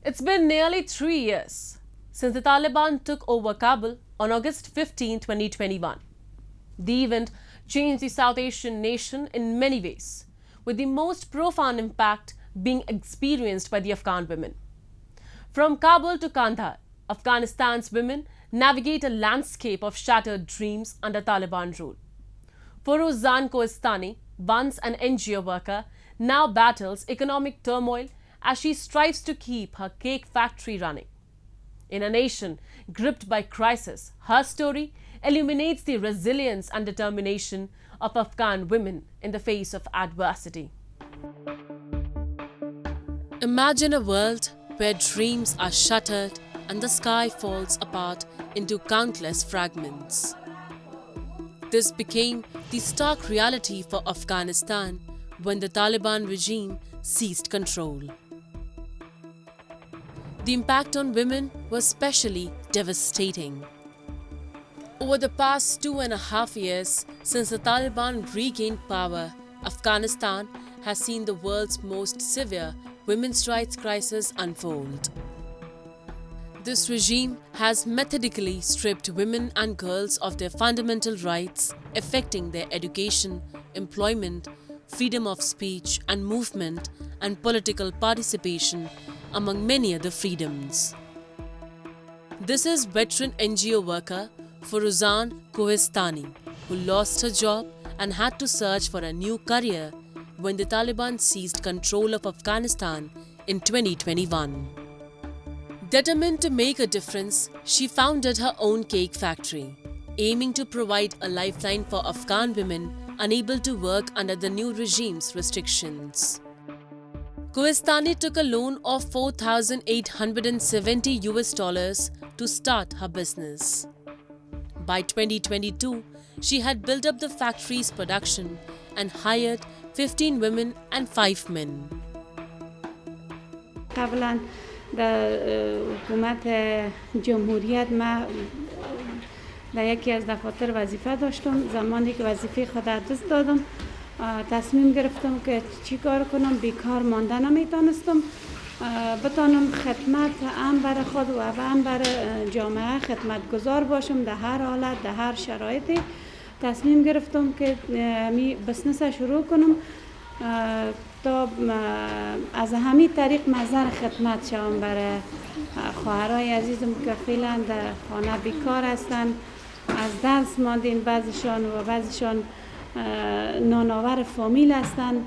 It's been nearly 3 years since the Taliban took over Kabul on August 15, 2021. The event changed the South Asian nation in many ways, with the most profound impact being experienced by the Afghan women. From Kabul to Kandahar, Afghanistan's women navigate a landscape of shattered dreams under Taliban rule. Forozan Kohestani, once an NGO worker, now battles economic turmoil as she strives to keep her cake factory running. In a nation gripped by crisis, her story illuminates the resilience and determination of Afghan women in the face of adversity. Imagine a world where dreams are shattered and the sky falls apart into countless fragments. This became the stark reality for Afghanistan when the Taliban regime seized control. The impact on women was especially devastating. Over the past 2.5 years since the Taliban regained power, Afghanistan has seen the world's most severe women's rights crisis unfold. This regime has methodically stripped women and girls of their fundamental rights, affecting their education, employment, freedom of speech and movement, and political participation, among many other freedoms. This is veteran NGO worker Forozan Kohestani, who lost her job and had to search for a new career when the Taliban seized control of Afghanistan in 2021. Determined to make a difference, she founded her own cake factory, aiming to provide a lifeline for Afghan women unable to work under the new regime's restrictions. Kohestani took a loan of $4,870 to start her business. By 2022, she had built up the factory's production and hired 15 women and 5 men. قبلا در حکومت جمهوریت ما در یکی از دفاتر وظیفه داشتم. زمانی که وظیفه خود از دست دادم تصمیم گرفتم که چی کار کنم. بیکار مانده نمیتونستم، بتانم خدمت هم برای خود و هم برای جامعه خدمتگزار باشم در هر حالت، در هر شرایطی. تصمیم گرفتم که می بزنس شروع کنم تا از همین طریق مظهر خدمت شوم برای خواهرای عزیزم که فعلا در خانه بیکار هستند. از درس ماندین بعضیشان و بعضیشان نانآور فامیل هستند.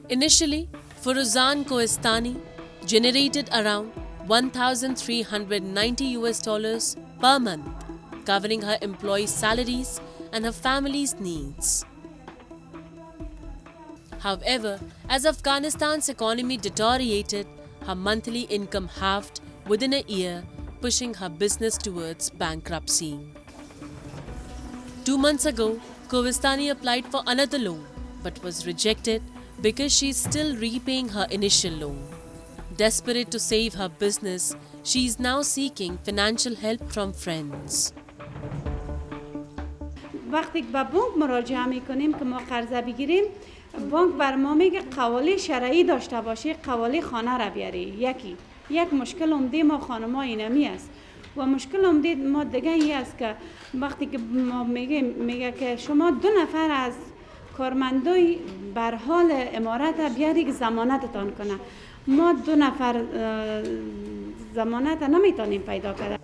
Initially, Forozan Kohestani generated around $1,390 per month, covering her employees' salaries and her family's needs. However, as Afghanistan's economy deteriorated, her monthly income halved within a year, pushing her business towards bankruptcy. 2 months ago, Kohestani applied for another loan but was rejected because she is still repaying her initial loan. Desperate to save her business, she is now seeking financial help from friends. وقتی به بانک مراجعه میکنیم که ما قرضه بگیریم، بانک بر ما میگه قوالی شرعی داشته باشی، قوالی خانه را بیاری. یک مشکل عمده ما خانم‌ها اینمی است و مشکل عمده ما دیگه ای است که وقتی که ما میگه که شما 2 نفر از کارمندای بر حال امارت بیاری که ضمانتتان کنه. ما 2 نفر ضمانت نمیتونیم پیدا کنیم.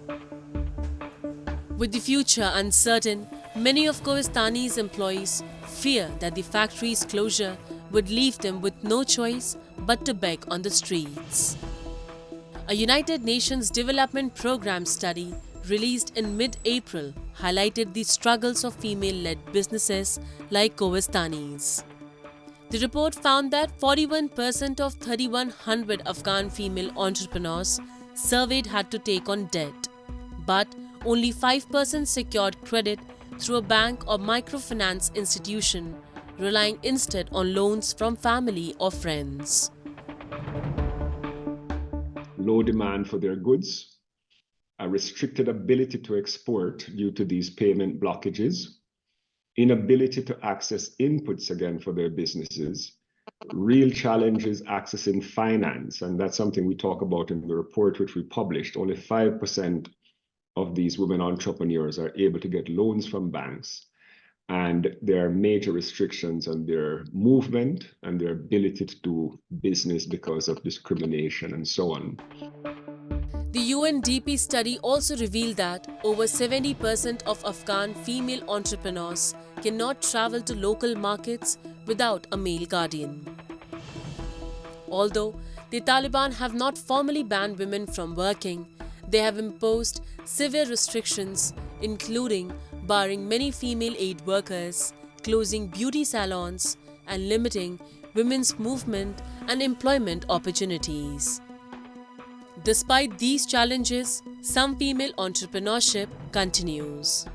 With the future uncertain, many of Kohestani's employees fear that the factory's closure would leave them with no choice but to beg on the streets. A United Nations Development Programme study released in mid-April highlighted the struggles of female-led businesses like Kohestani's. The report found that 41% of 3,100 Afghan female entrepreneurs surveyed had to take on debt, but only 5% secured credit through a bank or microfinance institution, relying instead on loans from family or friends. Low demand for their goods, a restricted ability to export due to these payment blockages, inability to access inputs again for their businesses, Real challenge is accessing finance, and that's something we talk about in the report which we published. Only 5% of these women entrepreneurs are able to get loans from banks, and there are major restrictions on their movement and their ability to do business because of discrimination and so on. The UNDP study also revealed that over 70% of Afghan female entrepreneurs cannot travel to local markets without a male guardian. Although the Taliban have not formally banned women from working, they have imposed severe restrictions, including barring many female aid workers, closing beauty salons, and limiting women's movement and employment opportunities. Despite these challenges, some female entrepreneurship continues.